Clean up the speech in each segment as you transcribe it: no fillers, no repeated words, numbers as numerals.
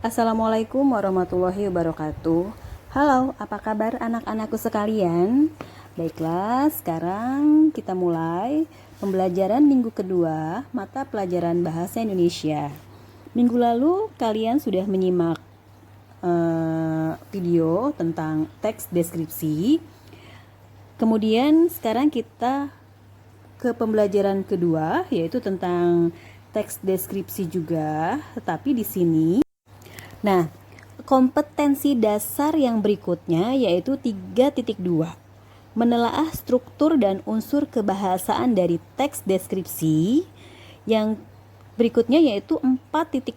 Assalamualaikum warahmatullahi wabarakatuh. Halo, apa kabar anak-anakku sekalian? Baiklah, sekarang kita mulai pembelajaran minggu kedua mata pelajaran Bahasa Indonesia. Minggu lalu kalian sudah menyimak video tentang teks deskripsi. Kemudian sekarang kita ke pembelajaran kedua, yaitu tentang teks deskripsi juga, tetapi di sini. Nah, kompetensi dasar yang berikutnya yaitu 3.2. Menelaah struktur dan unsur kebahasaan dari teks deskripsi. Yang berikutnya yaitu 4.2.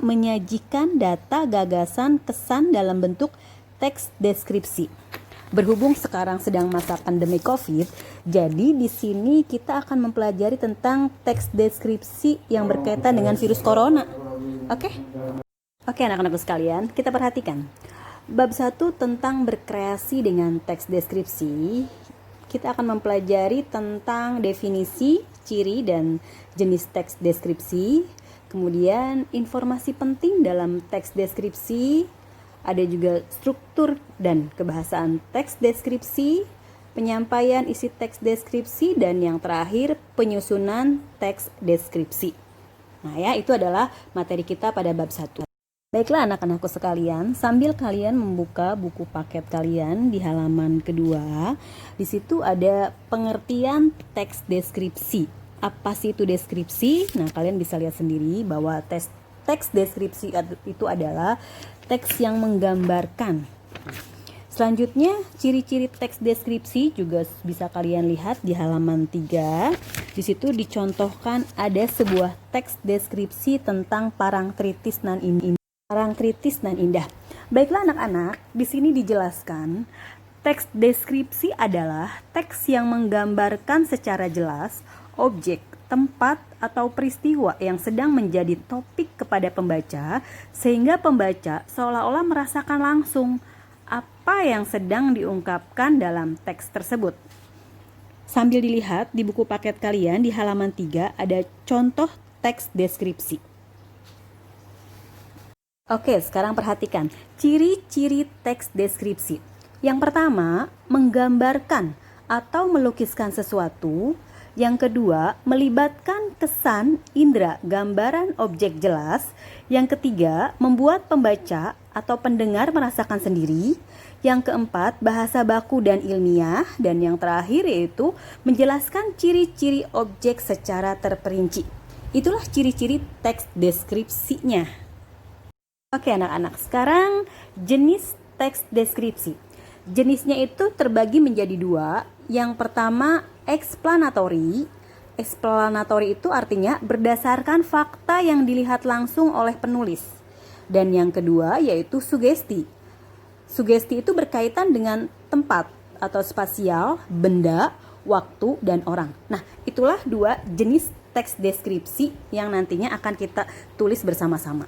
Menyajikan data, gagasan, kesan dalam bentuk teks deskripsi. Berhubung sekarang sedang masa pandemi COVID, jadi di sini kita akan mempelajari tentang teks deskripsi yang berkaitan dengan virus corona. Oke? Oke anak-anakku sekalian, kita perhatikan. Bab 1 tentang berkreasi dengan teks deskripsi. Kita akan mempelajari tentang definisi, ciri, dan jenis teks deskripsi. Kemudian informasi penting dalam teks deskripsi. Ada juga struktur dan kebahasaan teks deskripsi, penyampaian isi teks deskripsi, dan yang terakhir penyusunan teks deskripsi. Nah ya, itu adalah materi kita pada bab 1. Baiklah anak-anakku sekalian, sambil kalian membuka buku paket kalian di halaman kedua, di situ ada pengertian teks deskripsi. Apa sih itu deskripsi? Nah, kalian bisa lihat sendiri bahwa teks deskripsi itu adalah teks yang menggambarkan. Selanjutnya, ciri-ciri teks deskripsi juga bisa kalian lihat di halaman 3. Di situ dicontohkan ada sebuah teks deskripsi tentang Parangtritis nan indah. Baiklah anak-anak, di sini dijelaskan teks deskripsi adalah teks yang menggambarkan secara jelas objek, tempat, atau peristiwa yang sedang menjadi topik kepada pembaca, sehingga pembaca seolah-olah merasakan langsung apa yang sedang diungkapkan dalam teks tersebut. Sambil dilihat di buku paket kalian di halaman 3 ada contoh teks deskripsi. Oke, sekarang perhatikan ciri-ciri teks deskripsi. Yang pertama, menggambarkan atau melukiskan sesuatu. Yang kedua, melibatkan kesan, indera, gambaran, objek jelas. Yang ketiga, membuat pembaca atau pendengar merasakan sendiri. Yang keempat, bahasa baku dan ilmiah. Dan yang terakhir yaitu menjelaskan ciri-ciri objek secara terperinci. Itulah ciri-ciri teks deskripsinya. Oke anak-anak, sekarang jenis teks deskripsi. Jenisnya itu terbagi menjadi 2. Yang pertama explanatory. Explanatory itu artinya berdasarkan fakta yang dilihat langsung oleh penulis. Dan yang kedua yaitu sugesti. Sugesti itu berkaitan dengan tempat atau spasial, benda, waktu, dan orang. Nah, itulah 2 jenis teks deskripsi yang nantinya akan kita tulis bersama-sama.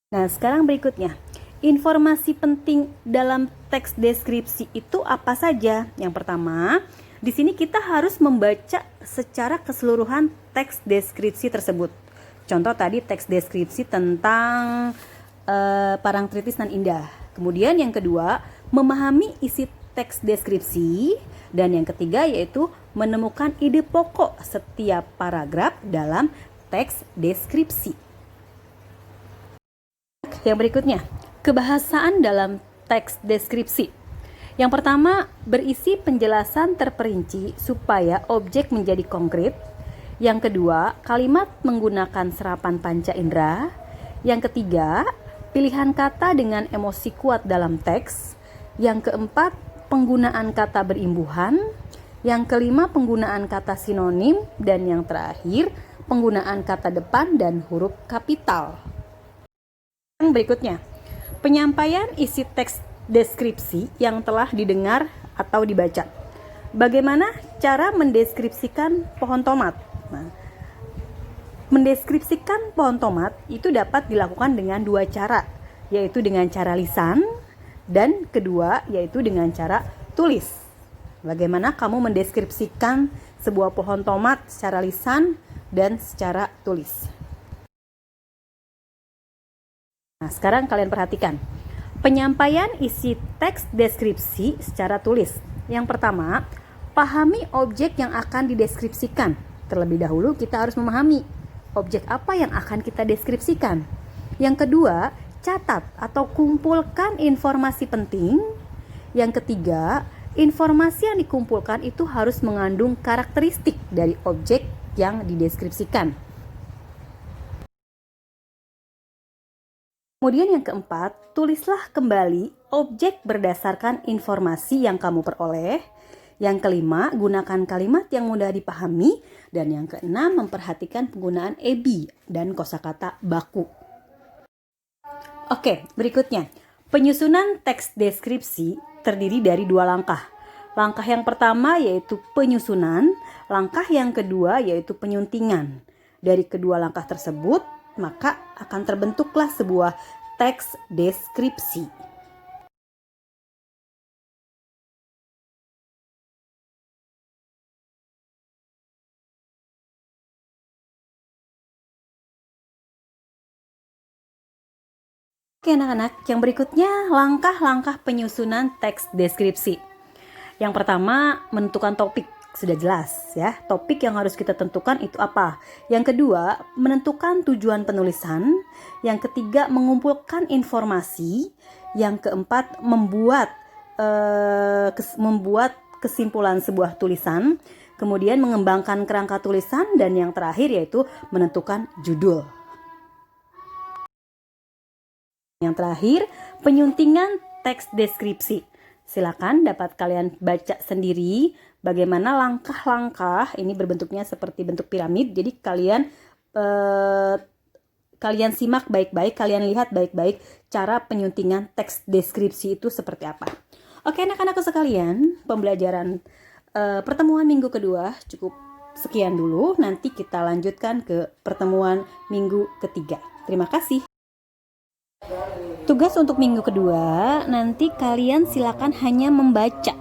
Nah, sekarang berikutnya, informasi penting dalam teks deskripsi itu apa saja? Yang pertama, di sini kita harus membaca secara keseluruhan teks deskripsi tersebut. Contoh tadi teks deskripsi tentang Parangtritis nan indah. Kemudian yang kedua, memahami isi teks deskripsi. Dan yang ketiga yaitu menemukan ide pokok setiap paragraf dalam teks deskripsi. Yang berikutnya, kebahasaan dalam teks deskripsi. Yang pertama, berisi penjelasan terperinci supaya objek menjadi konkret. Yang kedua, kalimat menggunakan serapan panca indera. Yang ketiga, pilihan kata dengan emosi kuat dalam teks. Yang keempat, penggunaan kata berimbuhan. Yang kelima, penggunaan kata sinonim. Dan yang terakhir, penggunaan kata depan dan huruf kapital. Yang berikutnya, penyampaian isi teks deskripsi yang telah didengar atau dibaca. Bagaimana cara mendeskripsikan pohon tomat? Nah, mendeskripsikan pohon tomat itu dapat dilakukan dengan 2 cara, yaitu dengan cara lisan dan kedua yaitu dengan cara tulis. Bagaimana kamu mendeskripsikan sebuah pohon tomat secara lisan dan secara tulis? Nah, sekarang kalian perhatikan. Penyampaian isi teks deskripsi secara tulis. Yang pertama, pahami objek yang akan dideskripsikan. Terlebih dahulu kita harus memahami objek apa yang akan kita deskripsikan. Yang kedua, catat atau kumpulkan informasi penting. Yang ketiga, informasi yang dikumpulkan itu harus mengandung karakteristik dari objek yang dideskripsikan. Kemudian yang keempat, tulislah kembali objek berdasarkan informasi yang kamu peroleh. Yang kelima, gunakan kalimat yang mudah dipahami. Dan yang keenam, memperhatikan penggunaan EBI dan kosakata baku. Oke, berikutnya. Penyusunan teks deskripsi terdiri dari 2 langkah. Langkah yang pertama yaitu penyusunan, langkah yang kedua yaitu penyuntingan. Dari kedua langkah tersebut, maka akan terbentuklah sebuah teks deskripsi. Oke anak-anak, yang berikutnya langkah-langkah penyusunan teks deskripsi. Yang pertama, menentukan topik. Sudah jelas ya, topik yang harus kita tentukan itu apa. Yang kedua, menentukan tujuan penulisan. Yang ketiga, mengumpulkan informasi. Yang keempat, membuat kesimpulan sebuah tulisan. Kemudian mengembangkan kerangka tulisan. Dan yang terakhir yaitu menentukan judul. Yang terakhir, penyuntingan teks deskripsi. Silakan dapat kalian baca sendiri bagaimana langkah-langkah ini berbentuknya seperti bentuk piramid. Jadi kalian simak baik-baik, kalian lihat baik-baik cara penyuntingan teks deskripsi itu seperti apa. Oke anak-anakku sekalian, pembelajaran pertemuan minggu kedua cukup sekian dulu. Nanti kita lanjutkan ke pertemuan minggu ketiga. Terima kasih. Tugas untuk minggu kedua, nanti kalian silakan hanya membaca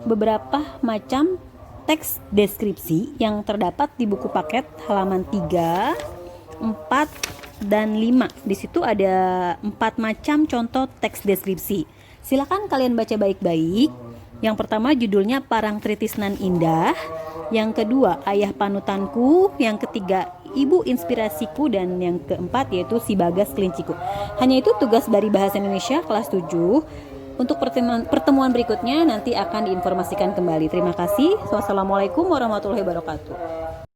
beberapa macam teks deskripsi yang terdapat di buku paket halaman 3, 4, dan 5. Di situ ada 4 macam contoh teks deskripsi. Silakan kalian baca baik-baik. Yang pertama judulnya Parang Tritisnan Indah. Yang kedua Ayah Panutanku. Yang ketiga Ibu Inspirasiku. Dan yang keempat yaitu Si Bagas Kelinciku. Hanya itu tugas dari Bahasa Indonesia kelas 7. Untuk pertemuan berikutnya nanti akan diinformasikan kembali. Terima kasih. Wassalamualaikum warahmatullahi wabarakatuh.